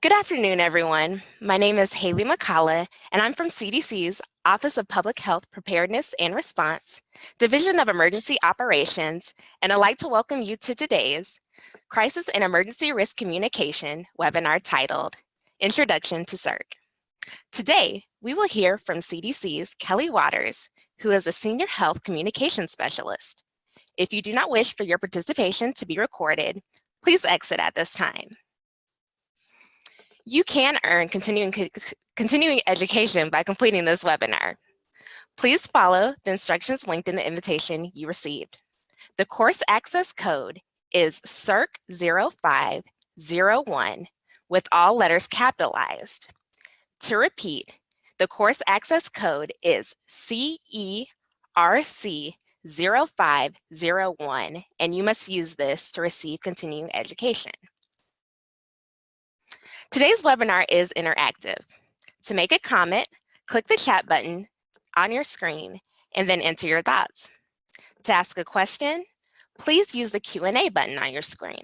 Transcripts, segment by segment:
Good afternoon, everyone. My name is Haley McCullough, and I'm from CDC's Office of Public Health Preparedness and Response, Division of Emergency Operations, and I'd like to welcome you to today's Crisis and Emergency Risk Communication webinar titled Introduction to CERC. Today, we will hear from CDC's Kelly Waters, who is a Senior Health Communications Specialist. If you do not wish for your participation to be recorded, please exit at this time. You can earn continuing education by completing this webinar. Please follow the instructions linked in the invitation you received. The course access code is CERC 0501 with all letters capitalized. To repeat, the course access code is CERC 0501, and you must use this to receive continuing education. Today's webinar is interactive. To make a comment, click the chat button on your screen and then enter your thoughts. To ask a question, please use the Q&A button on your screen.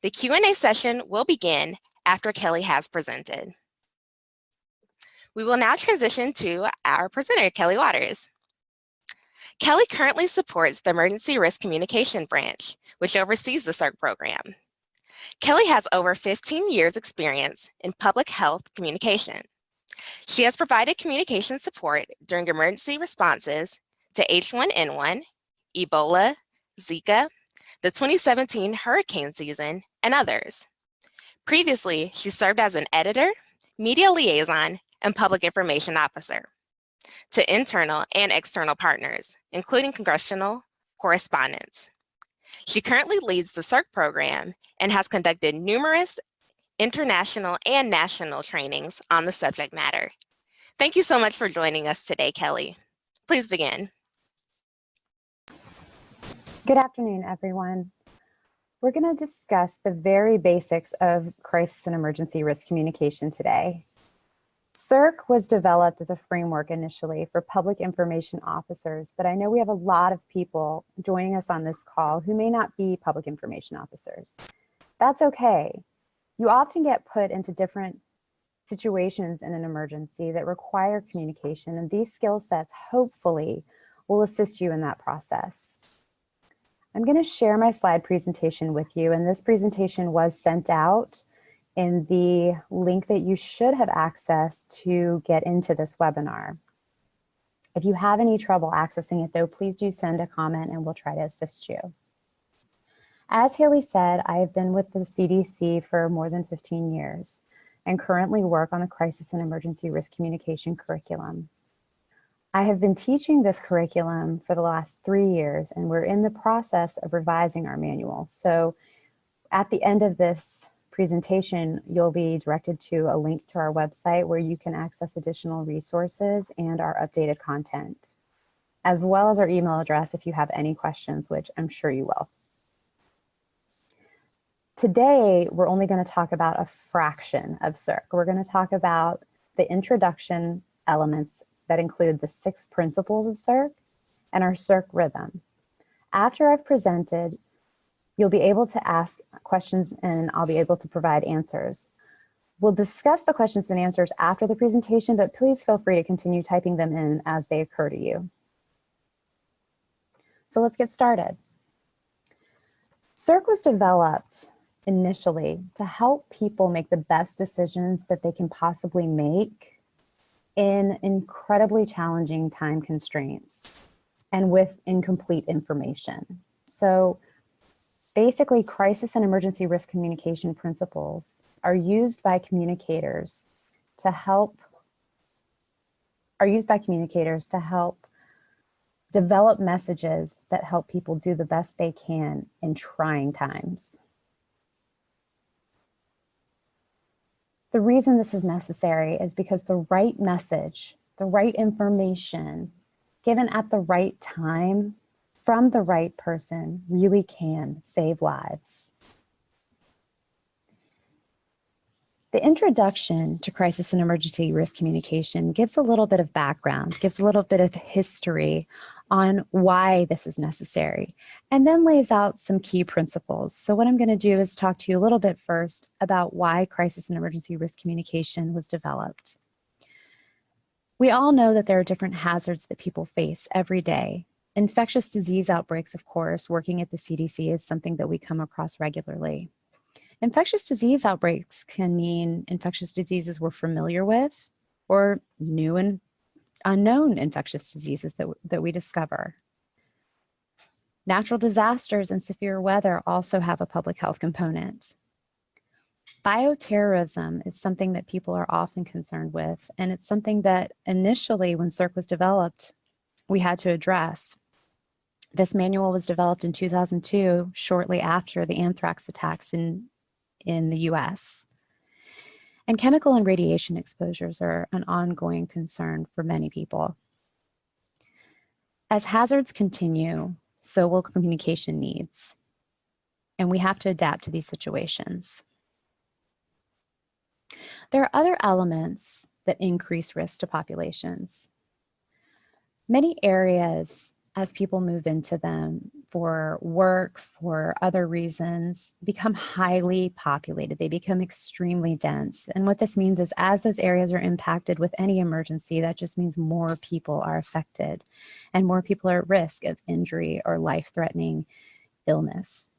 The Q&A session will begin after Kelly has presented. We will now transition to our presenter, Kelly Waters. Kelly currently supports the Emergency Risk Communication Branch, which oversees the CERC program. Kelly has over 15 years experience in public health communication. She has provided communication support during emergency responses to H1N1, Ebola, Zika, the 2017 hurricane season, and others. Previously, she served as an editor, media liaison, and public information officer to internal and external partners, including congressional correspondents. She currently leads the CERC program and has conducted numerous international and national trainings on the subject matter. Thank you so much for joining us today, Kelly. Please begin. Good afternoon, everyone. We're going to discuss the very basics of crisis and emergency risk communication today. CERC was developed as a framework initially for public information officers, but I know we have a lot of people joining us on this call who may not be public information officers. That's okay. You often get put into different situations in an emergency that require communication, and these skill sets hopefully will assist you in that process. I'm going to share my slide presentation with you, and this presentation was sent out in the link that you should have access to get into this webinar. If you have any trouble accessing it though, please do send a comment and we'll try to assist you. As Haley said, I have been with the CDC for more than 15 years and currently work on the Crisis and Emergency Risk Communication curriculum. I have been teaching this curriculum for the last 3 years, and we're in the process of revising our manual. So at the end of this presentation, you'll be directed to a link to our website where you can access additional resources and our updated content, as well as our email address if you have any questions, which I'm sure you will. Today, we're only going to talk about a fraction of CERC. We're going to talk about the introduction elements that include the 6 principles of CERC and our CERC rhythm. After I've presented, you'll be able to ask questions and I'll be able to provide answers. We'll discuss the questions and answers after the presentation, but please feel free to continue typing them in as they occur to you. So let's get started. CERC was developed initially to help people make the best decisions that they can possibly make in incredibly challenging time constraints and with incomplete information. So basically, crisis and emergency risk communication principles are used by communicators to help develop messages that help people do the best they can in trying times. The reason this is necessary is because the right message, the right information, given at the right time, from the right person really can save lives. The introduction to crisis and emergency risk communication gives a little bit of background, gives a little bit of history on why this is necessary, and then lays out some key principles. So what I'm going to do is talk to you a little bit first about why crisis and emergency risk communication was developed. We all know that there are different hazards that people face every day. Infectious disease outbreaks, of course, working at the CDC is something that we come across regularly. Infectious disease outbreaks can mean infectious diseases we're familiar with or new and unknown infectious diseases that we discover. Natural disasters and severe weather also have a public health component. Bioterrorism is something that people are often concerned with, and it's something that initially, when CERC was developed, we had to address. This manual was developed in 2002, shortly after the anthrax attacks in the US. And chemical and radiation exposures are an ongoing concern for many people. As hazards continue, so will communication needs, and we have to adapt to these situations. There are other elements that increase risk to populations. Many areas, as people move into them for work, for other reasons, become highly populated. They become extremely dense. And what this means is as those areas are impacted with any emergency, that just means more people are affected and more people are at risk of injury or life-threatening illness.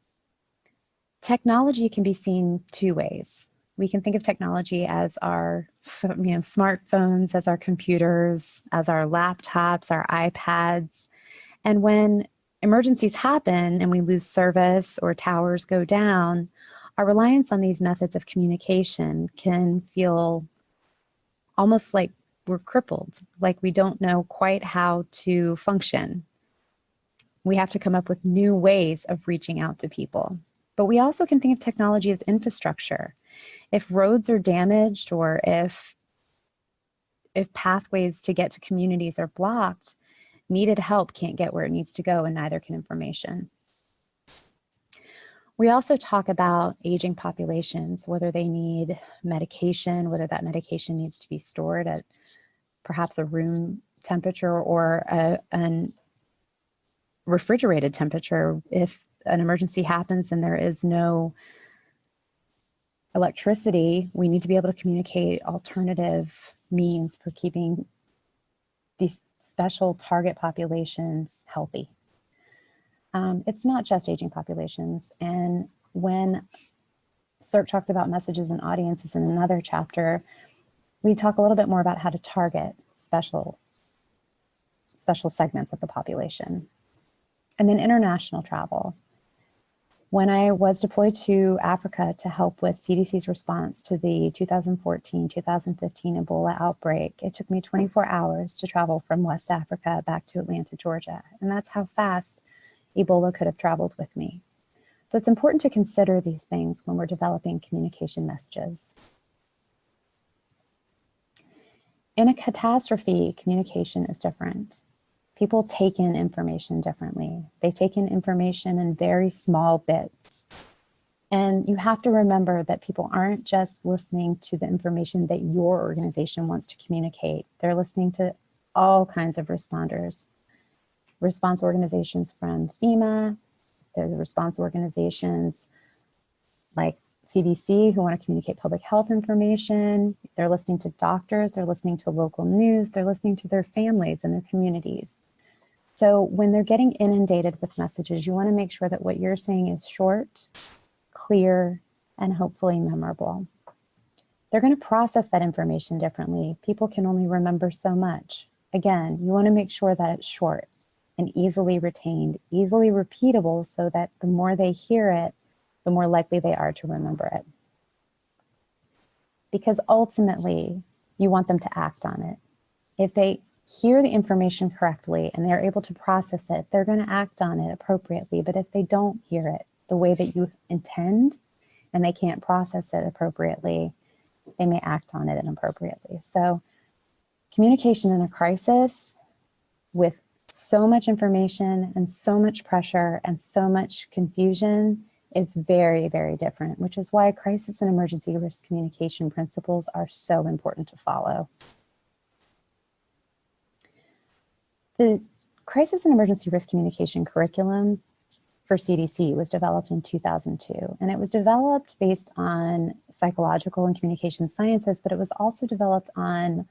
Technology can be seen two ways. We can think of technology as our smartphones, as our computers, as our laptops, our iPads. And when emergencies happen and we lose service or towers go down, our reliance on these methods of communication can feel almost like we're crippled, like we don't know quite how to function. We have to come up with new ways of reaching out to people. But we also can think of technology as infrastructure. If roads are damaged or if pathways to get to communities are blocked, needed help can't get where it needs to go, and neither can information. We also talk about aging populations, whether they need medication, whether that medication needs to be stored at perhaps a room temperature or an refrigerated temperature. If an emergency happens and there is no electricity, we need to be able to communicate alternative means for keeping these special target populations healthy. It's not just aging populations. And when CERC talks about messages and audiences in another chapter, we talk a little bit more about how to target special segments of the population. And then international travel. When I was deployed to Africa to help with CDC's response to the 2014-2015 Ebola outbreak, it took me 24 hours to travel from West Africa back to Atlanta, Georgia. And that's how fast Ebola could have traveled with me. So it's important to consider these things when we're developing communication messages. In a catastrophe, communication is different. People take in information differently. They take in information in very small bits. And you have to remember that people aren't just listening to the information that your organization wants to communicate. They're listening to all kinds of responders. Response organizations from FEMA, there's response organizations like CDC who want to communicate public health information. They're listening to doctors, they're listening to local news, they're listening to their families and their communities. So when they're getting inundated with messages, you want to make sure that what you're saying is short, clear, and hopefully memorable. They're going to process that information differently. People can only remember so much. Again, you want to make sure that it's short and easily retained, easily repeatable, so that the more they hear it, the more likely they are to remember it. Because ultimately, you want them to act on it. If they hear the information correctly and they're able to process it, they're going to act on it appropriately. But if they don't hear it the way that you intend and they can't process it appropriately, they may act on it inappropriately. So communication in a crisis with so much information and so much pressure and so much confusion is very, very different, which is why crisis and emergency risk communication principles are so important to follow. The crisis and emergency risk communication curriculum for CDC was developed in 2002, and it was developed based on psychological and communication sciences, but it was also developed on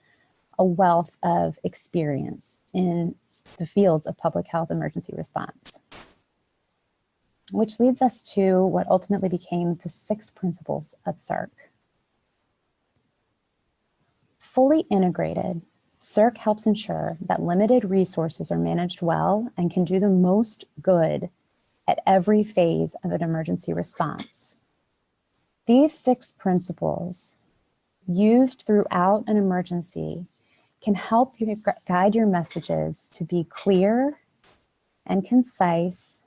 a wealth of experience in the fields of public health emergency response, which leads us to what ultimately became the 6 principles of CERC. Fully integrated, CERC helps ensure that limited resources are managed well and can do the most good at every phase of an emergency response. These 6 principles, used throughout an emergency, can help you guide your messages to be clear and concise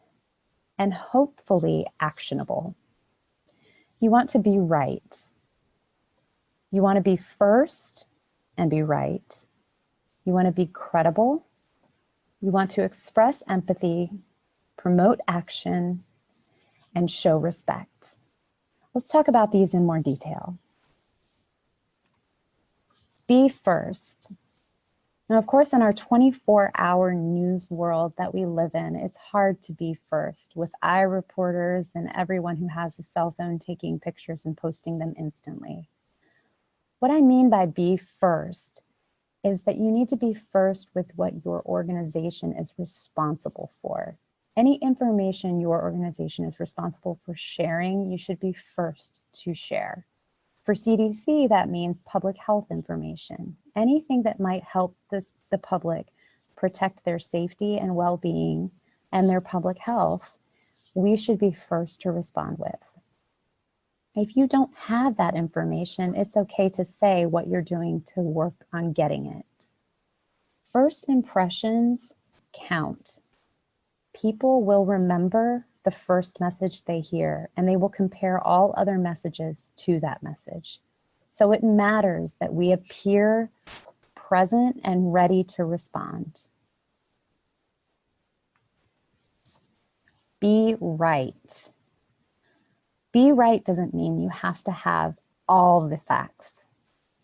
and hopefully actionable. You want to be right. You want to be first and be right. You want to be credible. You want to express empathy, promote action, and show respect. Let's talk about these in more detail. Be first. Now, of course, in our 24-hour news world that we live in, it's hard to be first with iReporters and everyone who has a cell phone taking pictures and posting them instantly. What I mean by be first is that you need to be first with what your organization is responsible for. Any information your organization is responsible for sharing, you should be first to share. For CDC, that means public health information. Anything that might help the public protect their safety and well-being and their public health, we should be first to respond with. If you don't have that information, it's okay to say what you're doing to work on getting it. First impressions count. People will remember the first message they hear, and they will compare all other messages to that message. So it matters that we appear present and ready to respond. Be right. Be right doesn't mean you have to have all the facts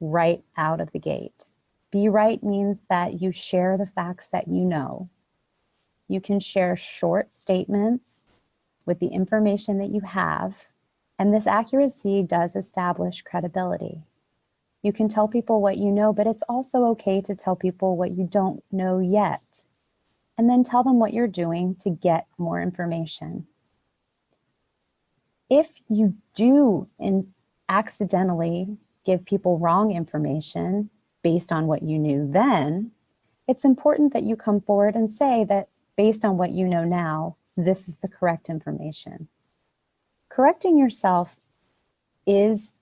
right out of the gate. Be right means that you share the facts that you know. You can share short statements with the information that you have, and this accuracy does establish credibility. You can tell people what you know, but it's also okay to tell people what you don't know yet, and then tell them what you're doing to get more information. If you do accidentally give people wrong information based on what you knew then, it's important that you come forward and say that based on what you know now, this is the correct information. Correcting yourself is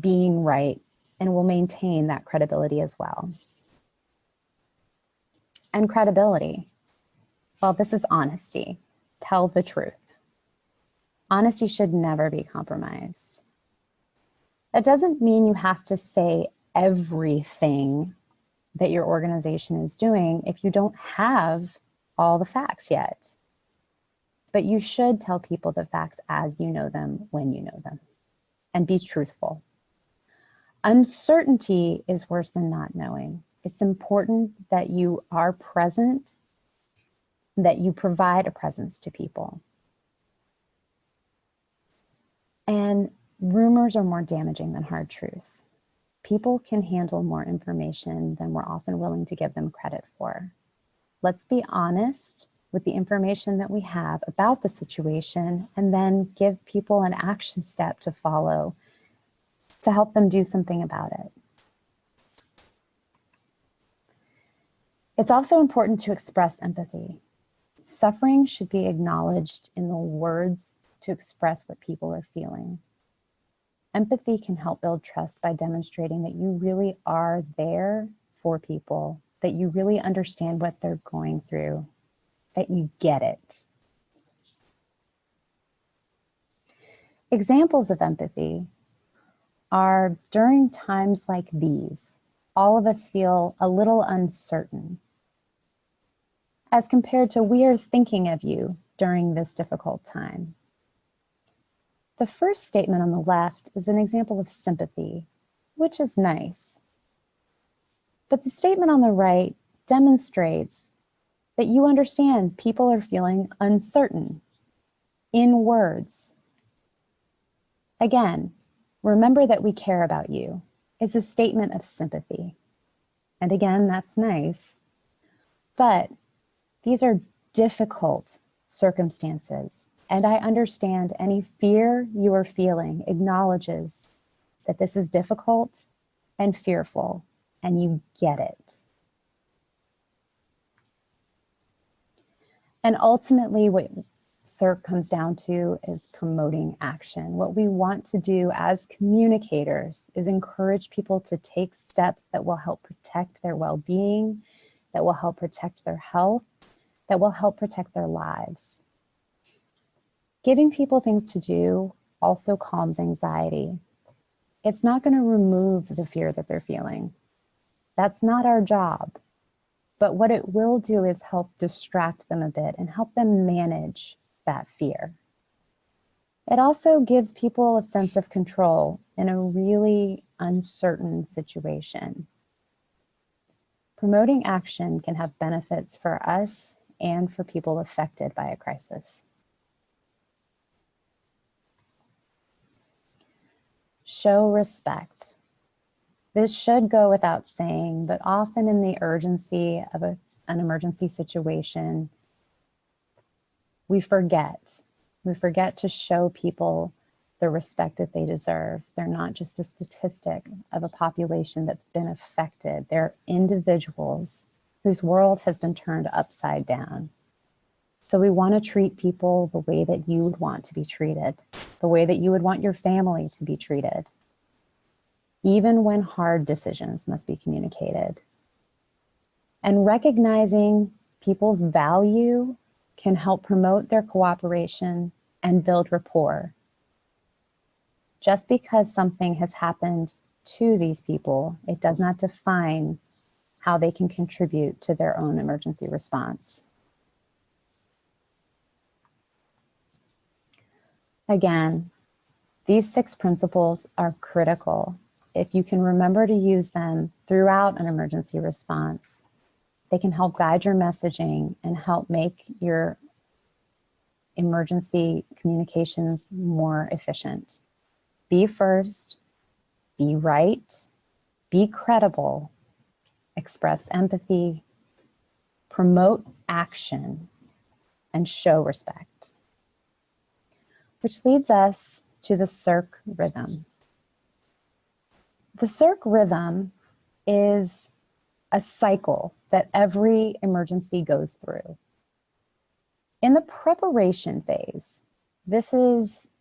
being right and will maintain that credibility as well. And credibility, well, this is honesty. Tell the truth. Honesty should never be compromised. That doesn't mean you have to say everything that your organization is doing if you don't have all the facts yet. But you should tell people the facts as you know them, when you know them, and be truthful. Uncertainty is worse than not knowing. It's important that you are present, that you provide a presence to people. And rumors are more damaging than hard truths. People can handle more information than we're often willing to give them credit for. Let's be honest with the information that we have about the situation, and then give people an action step to follow to help them do something about it. It's also important to express empathy. Suffering should be acknowledged in the words to express what people are feeling. Empathy can help build trust by demonstrating that you really are there for people, that you really understand what they're going through, that you get it. Examples of empathy are during times like these, all of us feel a little uncertain as compared to we are thinking of you during this difficult time. The first statement on the left is an example of sympathy, which is nice. But the statement on the right demonstrates that you understand people are feeling uncertain in words. Again, remember that we care about you is a statement of sympathy. And again, that's nice, but these are difficult circumstances. And I understand any fear you are feeling acknowledges that this is difficult and fearful, and you get it. And ultimately, what CERC comes down to is promoting action. What we want to do as communicators is encourage people to take steps that will help protect their well-being, that will help protect their health, that will help protect their lives. Giving people things to do also calms anxiety. It's not going to remove the fear that they're feeling. That's not our job. But what it will do is help distract them a bit and help them manage that fear. It also gives people a sense of control in a really uncertain situation. Promoting action can have benefits for us and for people affected by a crisis. Show respect. This should go without saying, but often in the urgency of an emergency situation, we forget. We forget to show people the respect that they deserve. They're not just a statistic of a population that's been affected. They're individuals whose world has been turned upside down. So we want to treat people the way that you would want to be treated, the way that you would want your family to be treated, even when hard decisions must be communicated. And recognizing people's value can help promote their cooperation and build rapport. Just because something has happened to these people, it does not define how they can contribute to their own emergency response. Again, these 6 principles are critical. If you can remember to use them throughout an emergency response, they can help guide your messaging and help make your emergency communications more efficient. Be first, be right, be credible, express empathy, promote action, and show respect. Which leads us to the CERC rhythm. The CERC rhythm is a cycle that every emergency goes through. In the preparation phase, this is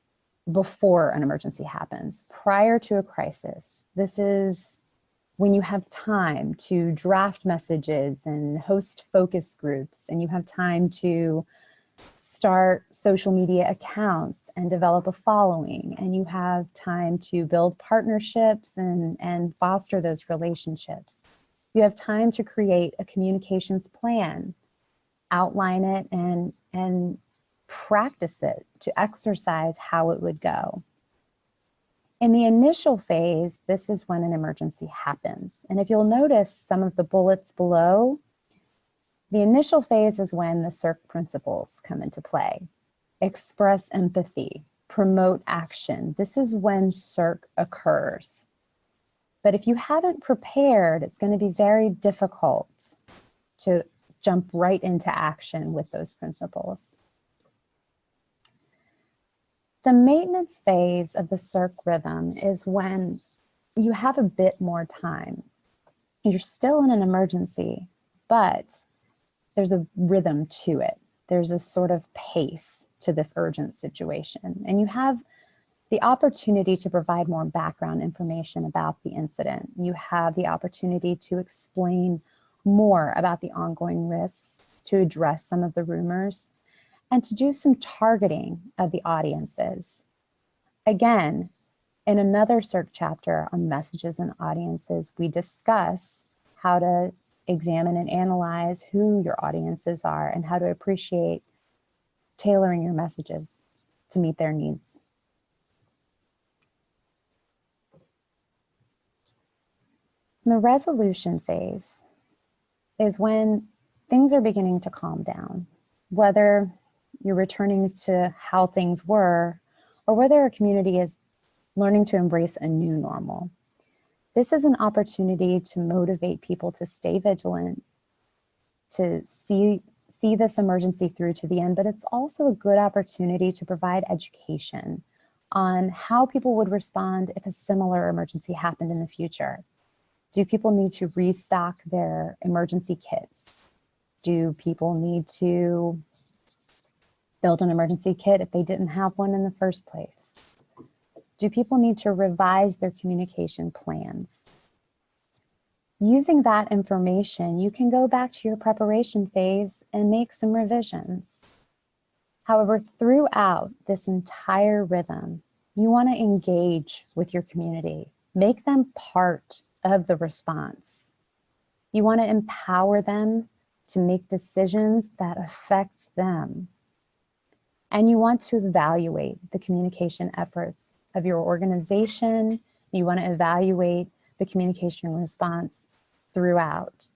before an emergency happens, prior to a crisis. This is when you have time to draft messages and host focus groups, and you have time to start social media accounts and develop a following, and you have time to build partnerships and foster those relationships. You have time to create a communications plan, outline it, and practice it to exercise how it would go. In the initial phase, this is when an emergency happens. And if you'll notice some of the bullets below, the initial phase is when the CERC principles come into play. Express empathy, promote action. This is when CERC occurs. But if you haven't prepared, it's going to be very difficult to jump right into action with those principles. The maintenance phase of the CERC rhythm is when you have a bit more time. You're still in an emergency, but there's a rhythm to it. There's a sort of pace to this urgent situation. And you have the opportunity to provide more background information about the incident. You have the opportunity to explain more about the ongoing risks, to address some of the rumors, and to do some targeting of the audiences. Again, in another CERC chapter on messages and audiences, we discuss how to examine and analyze who your audiences are and how to appreciate tailoring your messages to meet their needs. The resolution phase is when things are beginning to calm down. Whether you're returning to how things were, or whether a community is learning to embrace a new normal. This is an opportunity to motivate people to stay vigilant, to see this emergency through to the end, but it's also a good opportunity to provide education on how people would respond if a similar emergency happened in the future. Do people need to restock their emergency kits? Do people need to build an emergency kit if they didn't have one in the first place? Do people need to revise their communication plans? Using that information, you can go back to your preparation phase and make some revisions. However, throughout this entire rhythm, you want to engage with your community, make them part of the response. You want to empower them to make decisions that affect them. And you want to evaluate the communication efforts of your organization. You want to evaluate the communication response throughout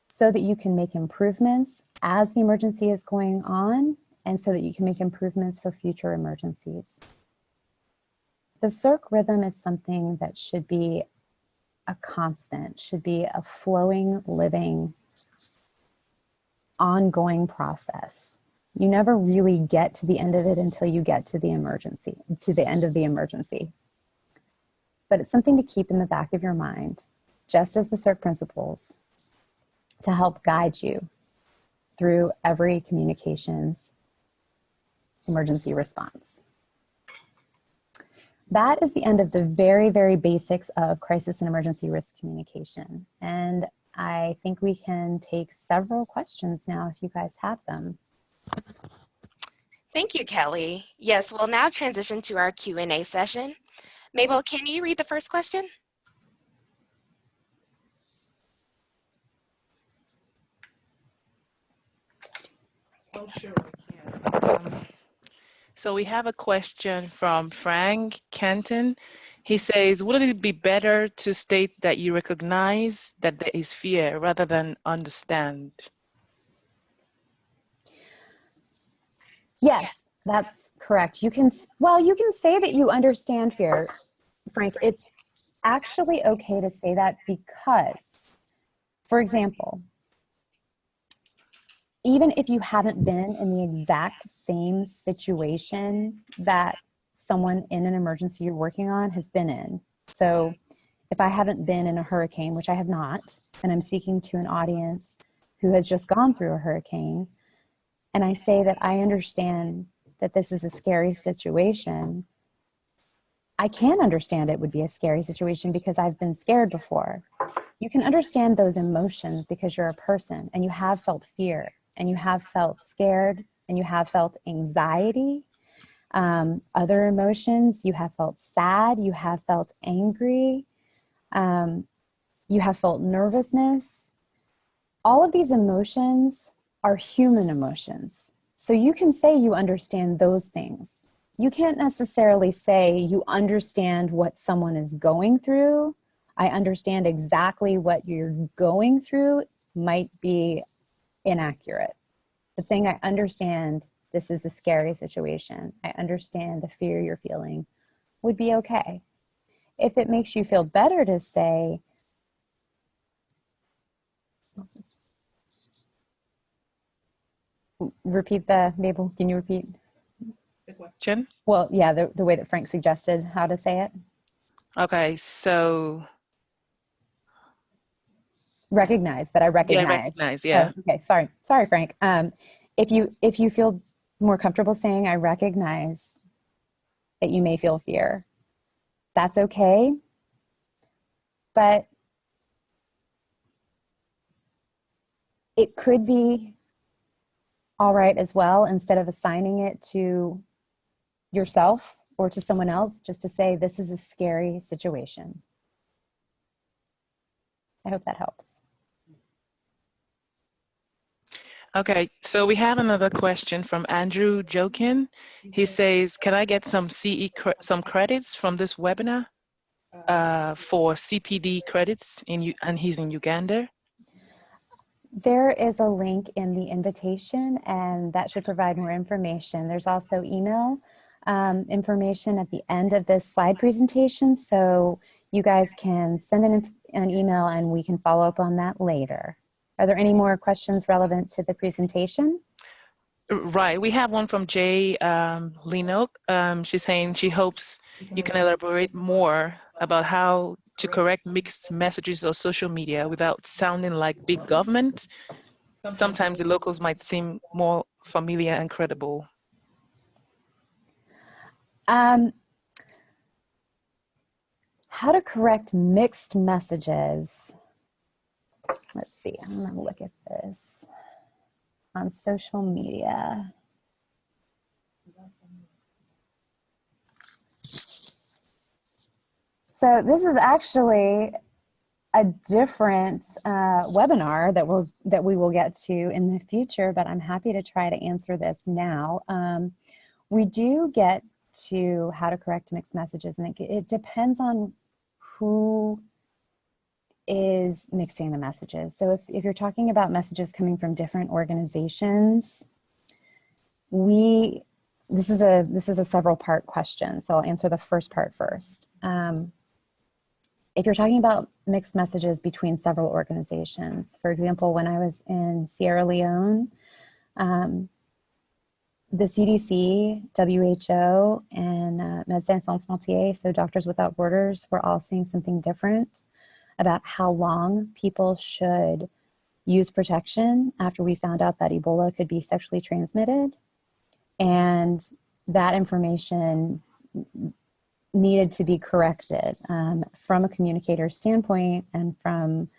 so that you can make improvements as the emergency is going on and so that you can make improvements for future emergencies. The CERC rhythm is something that should be a constant, should be a flowing, living, ongoing process. You never really get to the end of it until you get to the emergency, to the end of the emergency. But it's something to keep in the back of your mind, just as the CERC principles, to help guide you through every communications emergency response. That is the end of the very, very basics of crisis and emergency risk communication. And I think we can take several questions now if you guys have them. Thank you, Kelly. Yes, we'll now transition to our Q&A session. Mabel, can you read the first question? Oh, sure, I can. So we have a question from Frank Kenton. He says, would it be better to state that you recognize that there is fear rather than understand? Yes, that's correct. You can say that you understand fear, Frank. It's actually okay to say that because, for example, even if you haven't been in the exact same situation that someone in an emergency you're working on has been in. So if I haven't been in a hurricane, which I have not, and I'm speaking to an audience who has just gone through a hurricane, and I say that I understand that this is a scary situation, I can understand it would be a scary situation because I've been scared before. You can understand those emotions because you're a person and you have felt fear and you have felt scared and you have felt anxiety. Other emotions, you have felt sad, you have felt angry, you have felt nervousness. All of these emotions are human emotions. So you can say you understand those things. You can't necessarily say you understand what someone is going through. I understand exactly what you're going through might be inaccurate. But saying I understand this is a scary situation, I understand the fear you're feeling would be okay. If it makes you feel better to say, repeat the, Mabel, can you repeat? The question? Well, yeah, the way that Frank suggested how to say it. Okay, so. Recognize that I recognize. Yeah, recognize, yeah. Oh, okay, sorry, Frank. If you feel more comfortable saying I recognize that you may feel fear, that's okay. But it could be all right as well, instead of assigning it to yourself or to someone else, just to say this is a scary situation. I hope that helps. Okay, so we have another question from Andrew Jokin. He says, can I get some some credits from this webinar for CPD credits and he's in Uganda? There is a link in the invitation, and that should provide more information. There's also email information at the end of this slide presentation, so you guys can send an email and we can follow up on that later. Are there any more questions relevant to the presentation? Right, we have one from Jay Lino. She's saying she hopes you can elaborate more about how to correct mixed messages on social media without sounding like big government. Sometimes the locals might seem more familiar and credible. How to correct mixed messages. Let's see, I'm gonna look at this on social media. So this is actually a different webinar that we will get to in the future, but I'm happy to try to answer this now. We do get to how to correct mixed messages, and it depends on who is mixing the messages. So if you're talking about messages coming from different organizations, this is a several part question, so I'll answer the first part first. If you're talking about mixed messages between several organizations, for example, when I was in Sierra Leone, the CDC, WHO, and Médecins Sans Frontières, so Doctors Without Borders, were all seeing something different about how long people should use protection after we found out that Ebola could be sexually transmitted. And that information needed to be corrected from a communicator standpoint, and from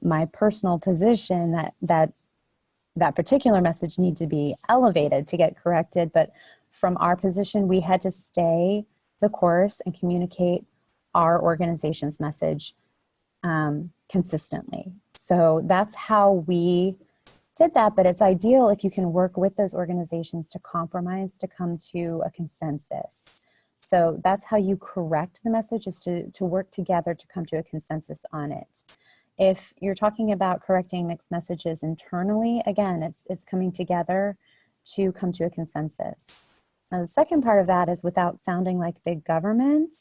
my personal position that particular message needed to be elevated to get corrected. But from our position, we had to stay the course and communicate our organization's message consistently. So that's how we did that, but it's ideal if you can work with those organizations to compromise, to come to a consensus. So that's how you correct the message, is to work together to come to a consensus on it. If you're talking about correcting mixed messages internally, again, it's coming together to come to a consensus. Now, the second part of that is without sounding like big government.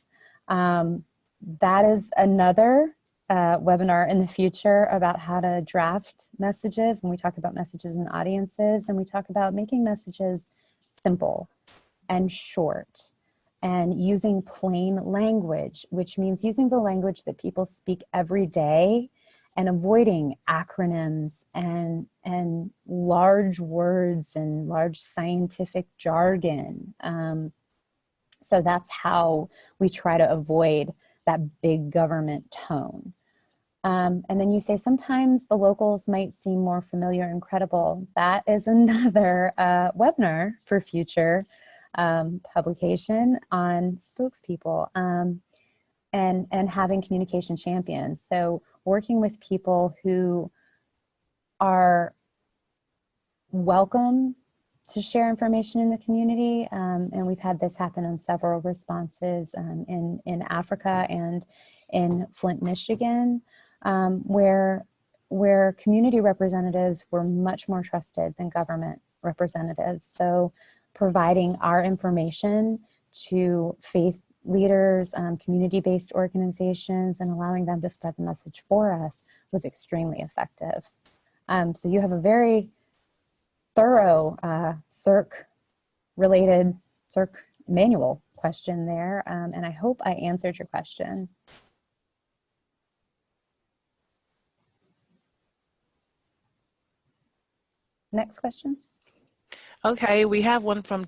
That is another webinar in the future about how to draft messages when we talk about messages and audiences, and we talk about making messages simple and short and using plain language, which means using the language that people speak every day and avoiding acronyms and large words and large scientific jargon. So that's how we try to avoid that big government tone. And then you say sometimes the locals might seem more familiar and credible. That is another webinar for future publication on spokespeople and having communication champions. So working with people who are welcome to share information in the community. And we've had this happen on several responses in Africa and in Flint, Michigan, where community representatives were much more trusted than government representatives. So providing our information to faith leaders, community-based organizations, and allowing them to spread the message for us was extremely effective. So you have a very thorough CERC-related CERC manual question there, and I hope I answered your question. Next question. Okay, we have one from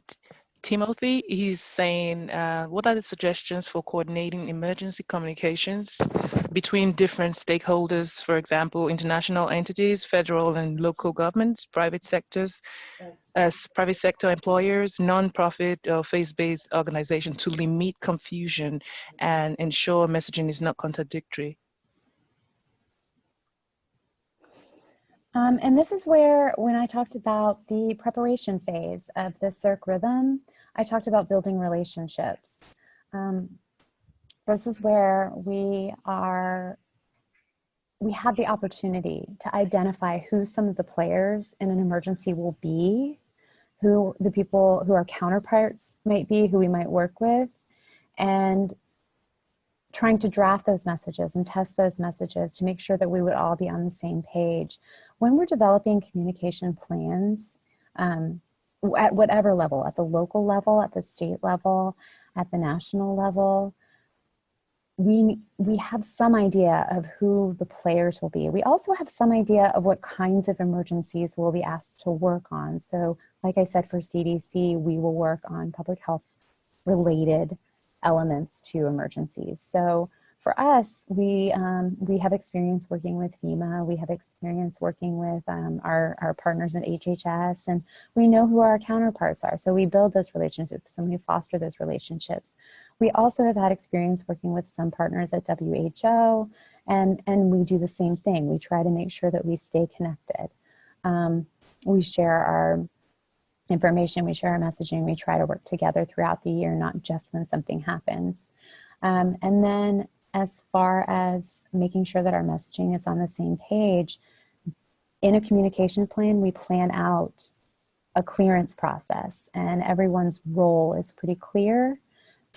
Timothy. He's saying, what are the suggestions for coordinating emergency communications between different stakeholders, for example, international entities, federal and local governments, private sectors, private sector employers, non-profit or faith-based organizations, to limit confusion and ensure messaging is not contradictory? And this is where, when I talked about the preparation phase of the CERC rhythm, I talked about building relationships. This is where we are we have the opportunity to identify who some of the players in an emergency will be, who the people who our counterparts might be, who we might work with, and trying to draft those messages and test those messages to make sure that we would all be on the same page. When we're developing communication plans, at whatever level, at the local level, at the state level, at the national level, we have some idea of who the players will be. We also have some idea of what kinds of emergencies we'll be asked to work on. So like I said, for CDC, we will work on public health related elements to emergencies. So for us, we have experience working with FEMA, we have experience working with our partners at HHS, and we know who our counterparts are. So we build those relationships and we foster those relationships. We also have had experience working with some partners at WHO, and we do the same thing. We try to make sure that we stay connected. We share our information, we share our messaging, we try to work together throughout the year, not just when something happens. And then as far as making sure that our messaging is on the same page, in a communication plan, we plan out a clearance process and everyone's role is pretty clear.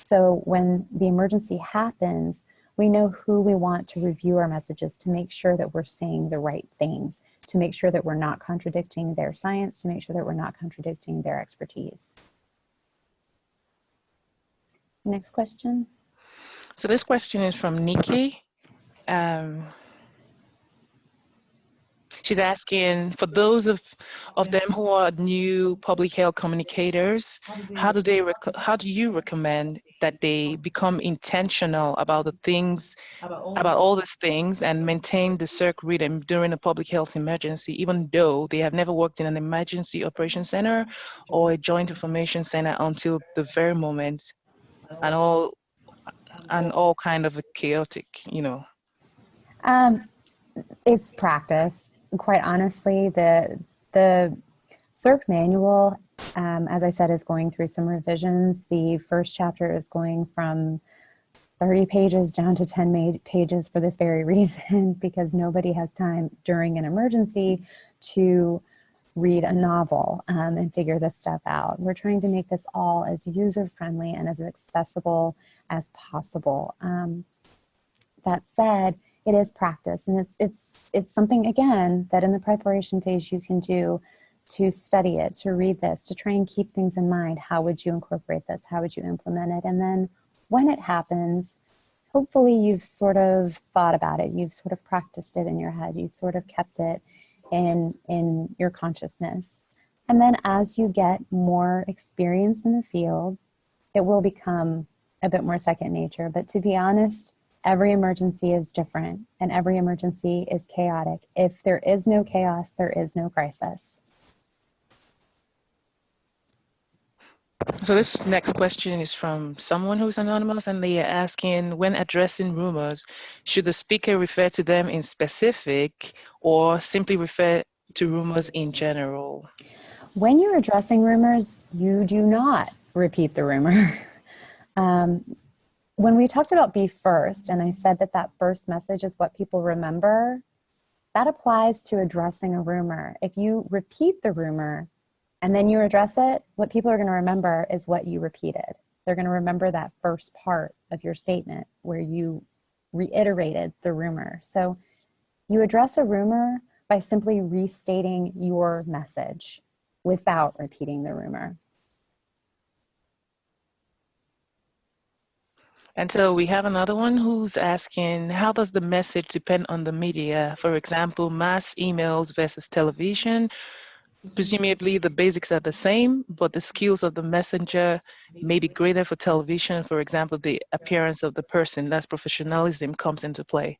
So when the emergency happens, we know who we want to review our messages to make sure that we're saying the right things, to make sure that we're not contradicting their science, to make sure that we're not contradicting their expertise. Next question. So this question is from Nikki. She's asking, for those of them who are new public health communicators, how do you recommend that they become intentional about the things, about all these things, and maintain the CERC rhythm during a public health emergency, even though they have never worked in an emergency operations center or a joint information center until the very moment, and all kind of a chaotic, you know? It's practice. Quite honestly, the CERC manual, as I said, is going through some revisions. The first chapter is going from 30 pages down to 10 pages for this very reason, because nobody has time during an emergency to read a novel and figure this stuff out. We're trying to make this all as user-friendly and as accessible as possible. That said, it is practice, and it's something, again, that in the preparation phase you can do to study it, to read this, to try and keep things in mind. How would you incorporate this? How would you implement it? And then when it happens, hopefully you've sort of thought about it. You've sort of practiced it in your head. You've sort of kept it in your consciousness. And then as you get more experience in the field, it will become a bit more second nature. But to be honest, every emergency is different and every emergency is chaotic. If there is no chaos, there is no crisis. So this next question is from someone who's anonymous, and they are asking, when addressing rumors, should the speaker refer to them in specific or simply refer to rumors in general? When you're addressing rumors, you do not repeat the rumor. When we talked about be first, and I said that that first message is what people remember, that applies to addressing a rumor. If you repeat the rumor and then you address it, what people are going to remember is what you repeated. They're going to remember that first part of your statement where you reiterated the rumor. So you address a rumor by simply restating your message without repeating the rumor. And so we have another one who's asking, how does the message depend on the media? For example, mass emails versus television. Presumably the basics are the same, but the skills of the messenger may be greater for television. For example, the appearance of the person, that's professionalism comes into play.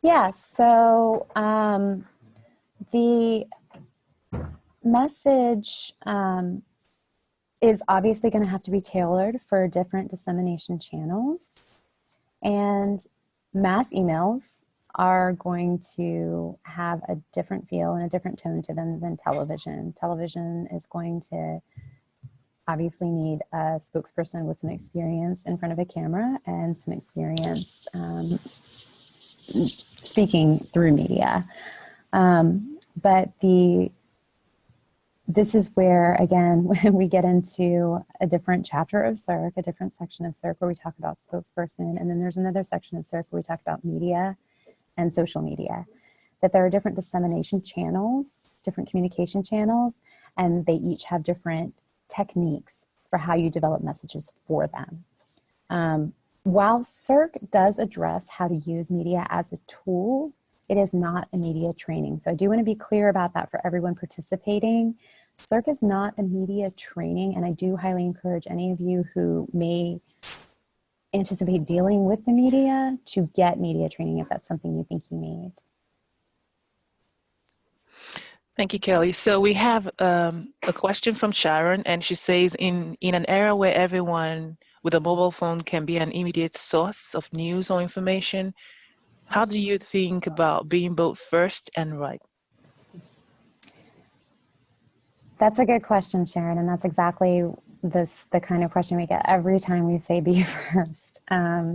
Yeah, so the message is obviously going to have to be tailored for different dissemination channels, and mass emails are going to have a different feel and a different tone to them than television. Television is going to obviously need a spokesperson with some experience in front of a camera and some experience speaking through media. But this is where, again, when we get into a different chapter of CERC, a different section of CERC where we talk about spokesperson, and then there's another section of CERC where we talk about media and social media, that there are different dissemination channels, different communication channels, and they each have different techniques for how you develop messages for them. While CERC does address how to use media as a tool, it is not a media training. So I do want to be clear about that for everyone participating. CERC is not a media training, and I do highly encourage any of you who may anticipate dealing with the media to get media training if that's something you think you need. Thank you, Kelly. So we have a question from Sharon, and she says, in an era where everyone with a mobile phone can be an immediate source of news or information, how do you think about being both first and right? That's a good question, Sharon, and that's exactly the kind of question we get every time we say be first.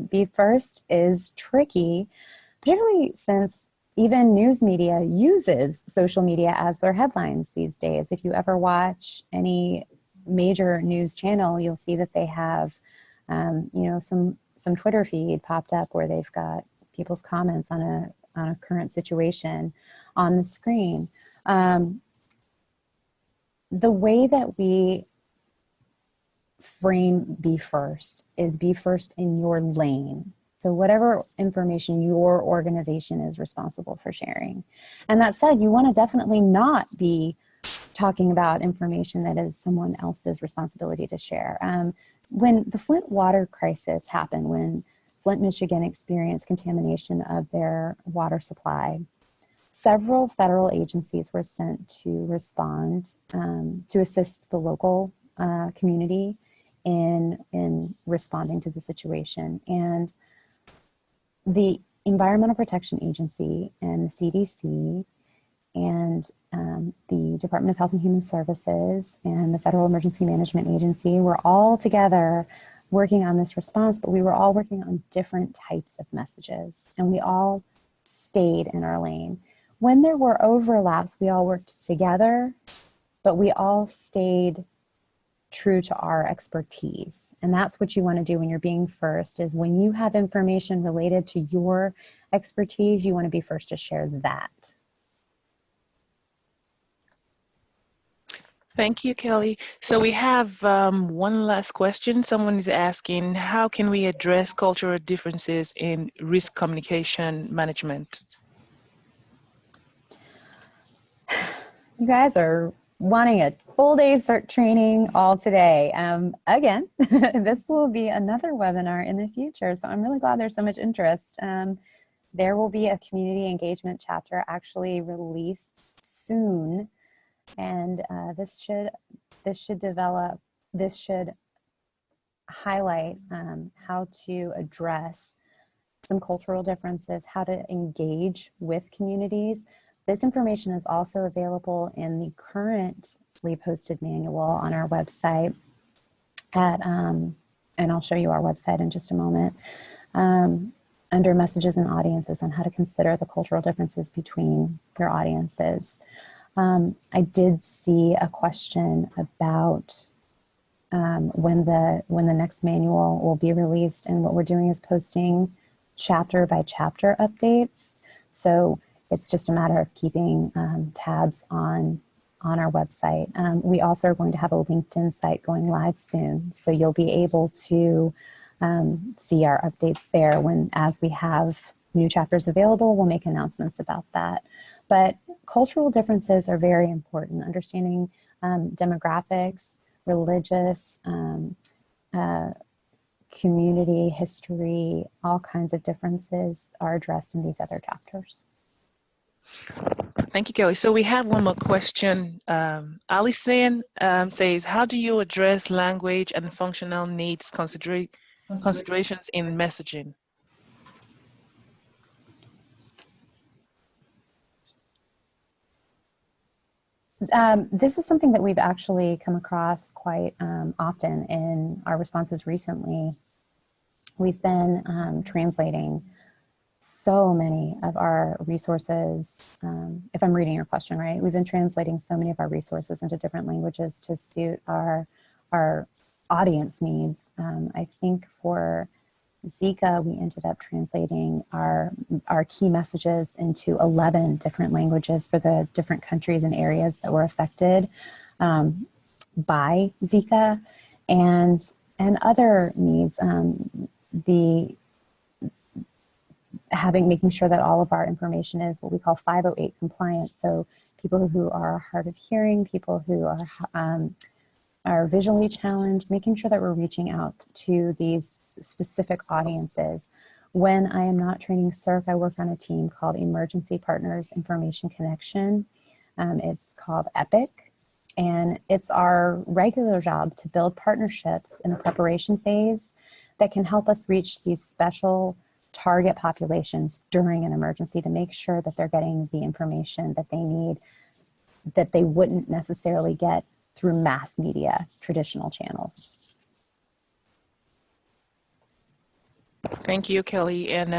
Be first is tricky, particularly since even news media uses social media as their headlines these days. If you ever watch any major news channel, you'll see that they have, some Twitter feed popped up where they've got people's comments on a current situation on the screen. The way that we frame be first is be first in your lane. So whatever information your organization is responsible for sharing. And that said, you want to definitely not be talking about information that is someone else's responsibility to share. When the Flint water crisis happened, when Flint, Michigan experienced contamination of their water supply, several federal agencies were sent to respond to assist the local community in responding to the situation. And the Environmental Protection Agency and the CDC and the Department of Health and Human Services and the Federal Emergency Management Agency were all together working on this response, but we were all working on different types of messages, and we all stayed in our lane. When there were overlaps, we all worked together, but we all stayed true to our expertise. And that's what you want to do when you're being first, is when you have information related to your expertise, you want to be first to share that. Thank you, Kelly. So we have one last question. Someone is asking, how can we address cultural differences in risk communication management? You guys are wanting a full day CERC training all today. Again, this will be another webinar in the future, so I'm really glad there's so much interest. There will be a community engagement chapter actually released soon, and this should highlight how to address some cultural differences, how to engage with communities. This information is also available in the currently posted manual on our website and I'll show you our website in just a moment, under messages and audiences, on how to consider the cultural differences between your audiences. I did see a question about when the next manual will be released, and what we're doing is posting chapter by chapter updates. So it's just a matter of keeping tabs on our website. We also are going to have a LinkedIn site going live soon, so you'll be able to see our updates there. As we have new chapters available, we'll make announcements about that. But cultural differences are very important. Understanding demographics, religious, community, history, all kinds of differences are addressed in these other chapters. Thank you, Kelly. So we have one more question. Alison says, how do you address language and functional needs considerations in messaging? This is something that we've actually come across quite often in our responses recently. We've been translating so many of our resources, if I'm reading your question right, we've been translating so many of our resources into different languages to suit our audience needs. I think for Zika, we ended up translating our key messages into 11 different languages for the different countries and areas that were affected by Zika, and other needs. Making sure that all of our information is what we call 508 compliant. So people who are hard of hearing, people who are visually challenged, making sure that we're reaching out to these specific audiences. When I am not training CERC, I work on a team called Emergency Partners Information Connection. It's called EPIC, and it's our regular job to build partnerships in the preparation phase that can help us reach these special target populations during an emergency to make sure that they're getting the information that they need, that they wouldn't necessarily get through mass media, traditional channels. Thank you, Kelly. And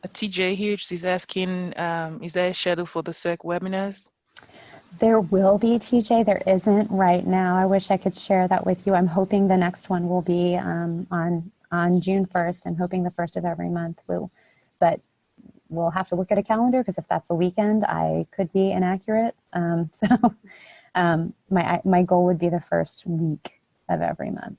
TJ Hughes is asking, is there a schedule for the CERC webinars? There will be, TJ. There isn't right now. I wish I could share that with you. I'm hoping the next one will be on June 1st. I'm hoping the first of every month will, but we'll have to look at a calendar, because if that's a weekend, I could be inaccurate. My goal would be the first week of every month.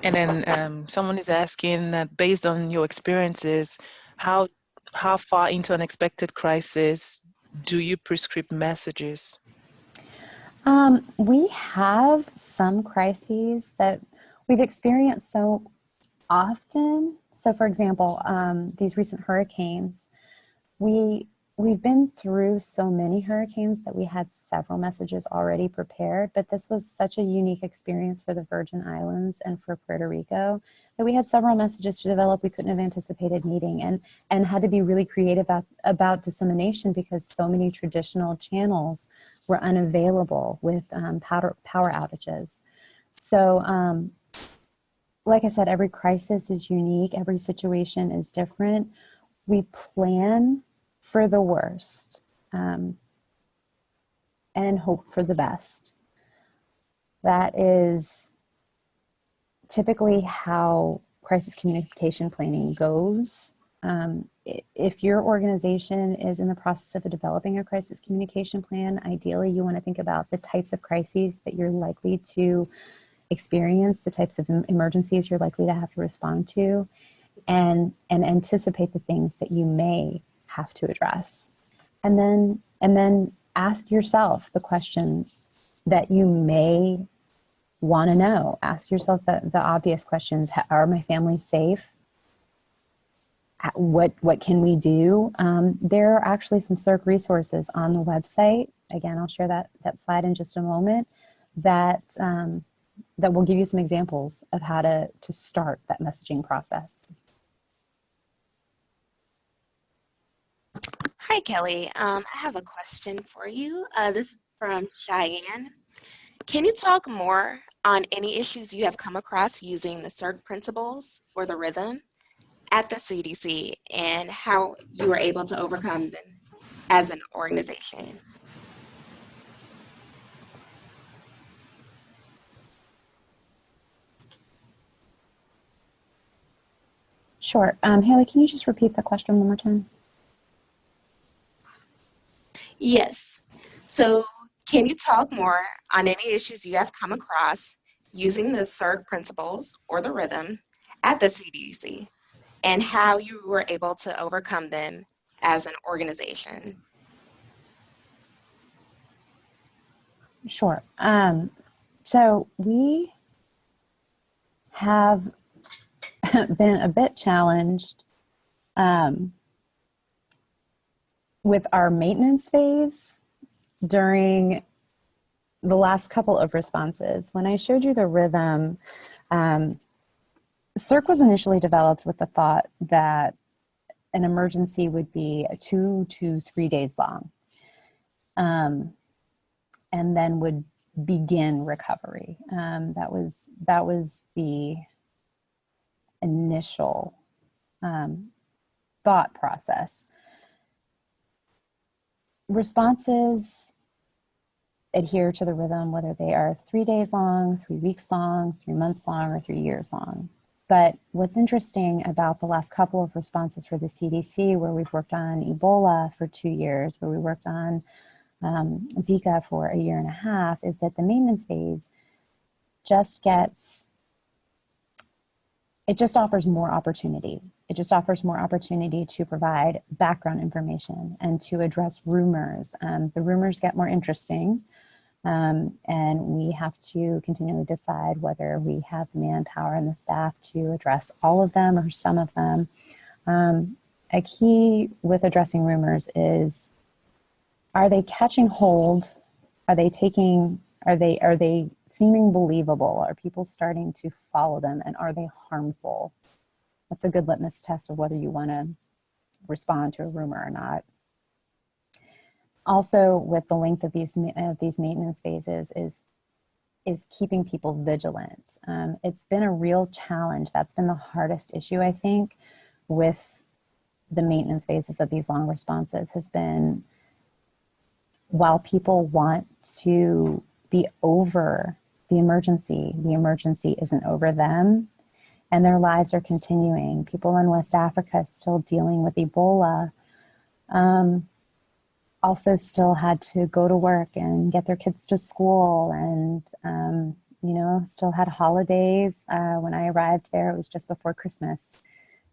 And then someone is asking that based on your experiences, how far into an expected crisis do you prescribe messages? We have some crises that we've experienced so often. So for example, these recent hurricanes, we've been through so many hurricanes that we had several messages already prepared, but this was such a unique experience for the Virgin Islands and for Puerto Rico that we had several messages to develop we couldn't have anticipated needing, and had to be really creative about dissemination, because so many traditional channels were unavailable with power outages. So like I said, every crisis is unique, every situation is different. We plan for the worst and hope for the best. That is typically how crisis communication planning goes. If your organization is in the process of developing a crisis communication plan, ideally you want to think about the types of crises that you're likely to experience, the types of emergencies you're likely to have to respond to, and anticipate the things that you may have to address. And then ask yourself the question that you may want to know. Ask yourself the obvious questions. Are my family safe? What can we do? There are actually some CERC resources on the website. Again, I'll share that slide in just a moment, that will give you some examples of how to start that messaging process. Hi, Kelly. I have a question for you. This is from Cheyenne. Can you talk more on any issues you have come across using the CERC principles or the rhythm at the CDC, and how you were able to overcome them as an organization? Sure. Haley, can you just repeat the question one more time? Yes. So can you talk more on any issues you have come across using the CERC principles or the rhythm at the CDC, and how you were able to overcome them as an organization? Sure. So we have been a bit challenged with our maintenance phase during the last couple of responses. When I showed you the rhythm, CERC was initially developed with the thought that an emergency would be 2 to 3 days long, and then would begin recovery. That was the initial thought process. Responses adhere to the rhythm, whether they are 3 days long, 3 weeks long, 3 months long, or 3 years long. But what's interesting about the last couple of responses for the CDC, where we've worked on Ebola for 2 years, where we worked on Zika for 1.5 years, is that the maintenance phase just offers more opportunity. It just offers more opportunity to provide background information and to address rumors. The rumors get more interesting, and we have to continually decide whether we have the manpower and the staff to address all of them or some of them. A key with addressing rumors is, are they catching hold? Are they seeming believable? Are people starting to follow them, and are they harmful? That's a good litmus test of whether you want to respond to a rumor or not. Also, with the length of these maintenance phases is keeping people vigilant. It's been a real challenge. That's been the hardest issue, I think, with the maintenance phases of these long responses, has been, while people want to be over the emergency isn't over them, and their lives are continuing. People in West Africa still dealing with Ebola, also still had to go to work and get their kids to school, and still had holidays. When I arrived there, it was just before Christmas.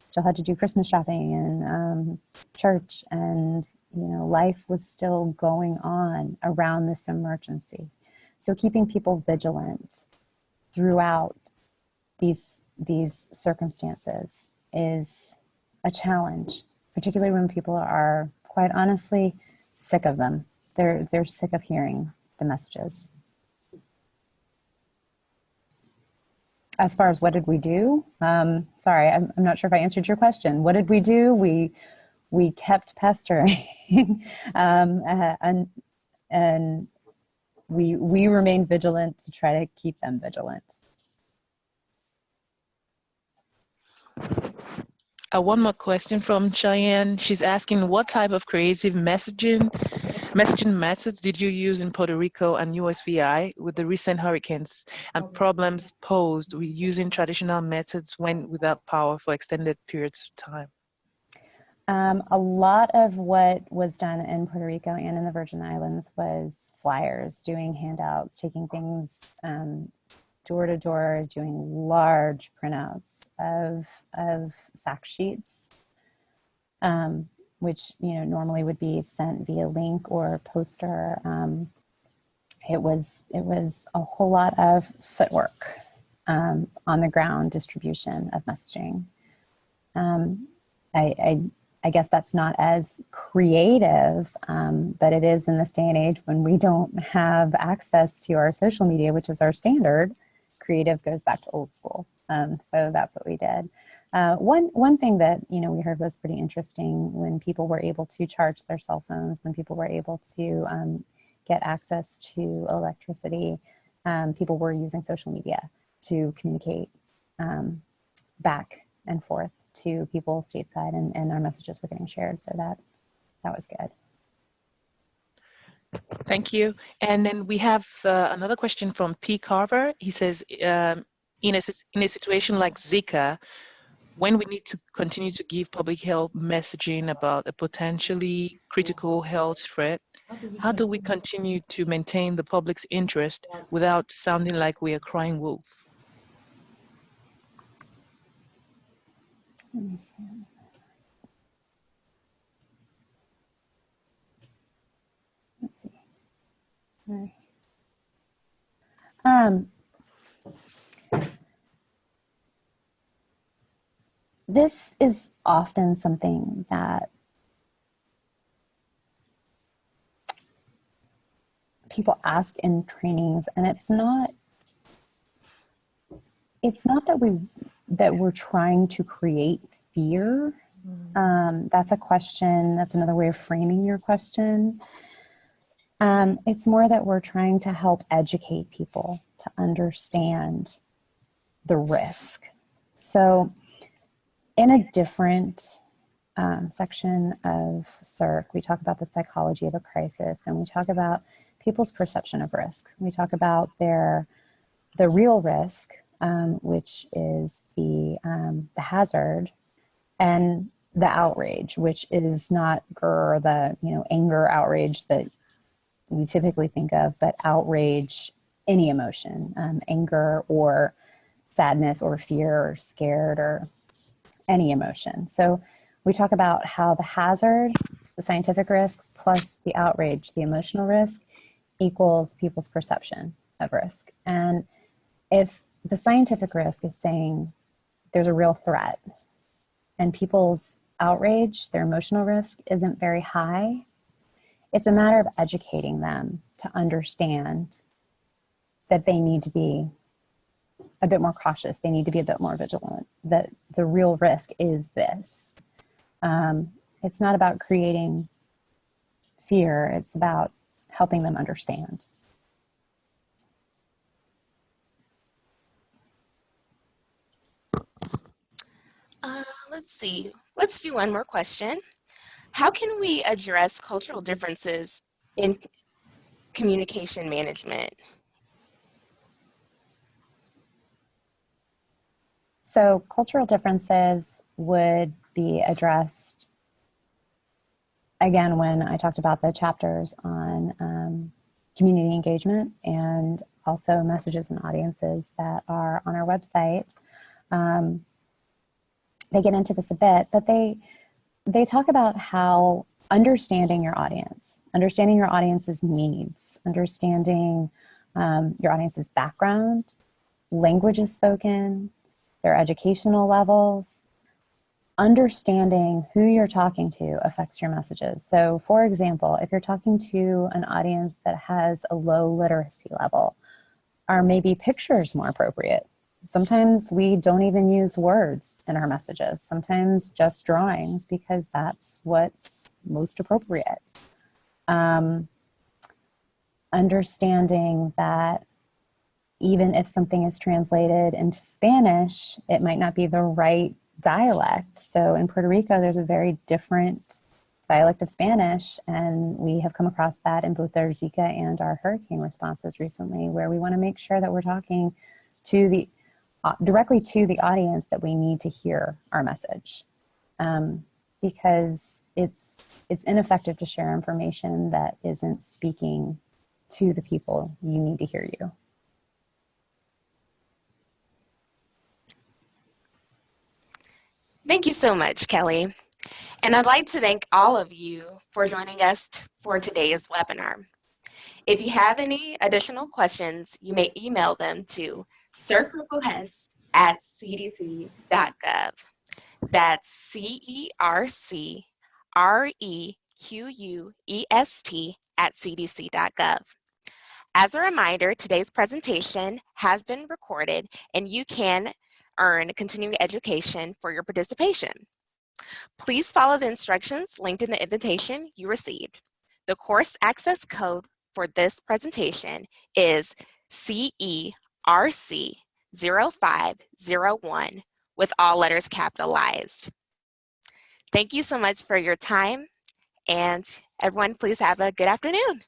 Still had to do Christmas shopping and church, and life was still going on around this emergency. So keeping people vigilant throughout these circumstances is a challenge, particularly when people are, quite honestly, sick of them. They're sick of hearing the messages. As far as what did we do? Sorry, I'm not sure if I answered your question. What did we do? We kept pestering, and we remain vigilant to try to keep them vigilant. One more question from Cheyenne. She's asking, what type of creative messaging methods did you use in Puerto Rico and USVI with the recent hurricanes and problems posed with using traditional methods when without power for extended periods of time? A lot of what was done in Puerto Rico and in the Virgin Islands was flyers, doing handouts, taking things door to door, doing large printouts of fact sheets, which normally would be sent via link or poster. It was a whole lot of footwork on the ground distribution of messaging. I guess that's not as creative, but it is in this day and age when we don't have access to our social media, which is our standard. Creative goes back to old school. So that's what we did. One thing that we heard was pretty interesting: when people were able to charge their cell phones, when people were able to get access to electricity, people were using social media to communicate back and forth to people stateside, and our messages were getting shared. So that was good. Thank you. And then we have another question from P. Carver. He says, in a situation like Zika, when we need to continue to give public health messaging about a potentially critical health threat, how do we continue to maintain the public's interest without sounding like we are crying wolf? Let me see. Let's see. Sorry. This is often something that people ask in trainings, and it's not that we're trying to create fear. That's a question. That's another way of framing your question. It's more that we're trying to help educate people to understand the risk. So In a different section of CERC, we talk about the psychology of a crisis, and we talk about people's perception of risk. We talk about the real risk, which is the hazard, and the outrage, which is not the anger outrage that we typically think of, but outrage, any emotion, anger or sadness or fear or scared or any emotion. So we talk about how the hazard, the scientific risk, plus the outrage, the emotional risk, equals people's perception of risk. And if the scientific risk is saying there's a real threat and people's outrage, their emotional risk isn't very high, it's a matter of educating them to understand that they need to be a bit more cautious. They need to be a bit more vigilant, that the real risk is this. It's not about creating fear. It's about helping them understand. Let's see. Let's do one more question. How can we address cultural differences in communication management? So cultural differences would be addressed, again, when I talked about the chapters on community engagement and also messages and audiences that are on our website. They get into this a bit, but they talk about how understanding your audience's needs, understanding your audience's background, languages spoken, their educational levels, understanding who you're talking to affects your messages. So for example, if you're talking to an audience that has a low literacy level, are maybe pictures more appropriate? Sometimes we don't even use words in our messages, sometimes just drawings, because that's what's most appropriate. Understanding that even if something is translated into Spanish, it might not be the right dialect. So in Puerto Rico, there's a very different dialect of Spanish, and we have come across that in both our Zika and our hurricane responses recently, where we want to make sure that we're talking to directly to the audience that we need to hear our message, because it's ineffective to share information that isn't speaking to the people you need to hear you. Thank you so much, Kelly. And I'd like to thank all of you for joining us for today's webinar. If you have any additional questions, you may email them to cercrequest@cdc.gov. That's CERCREQUEST@cdc.gov. As a reminder, today's presentation has been recorded and you can earn continuing education for your participation. Please follow the instructions linked in the invitation you received. The course access code for this presentation is CERC0501 with all letters capitalized. Thank you so much for your time, and everyone, please have a good afternoon.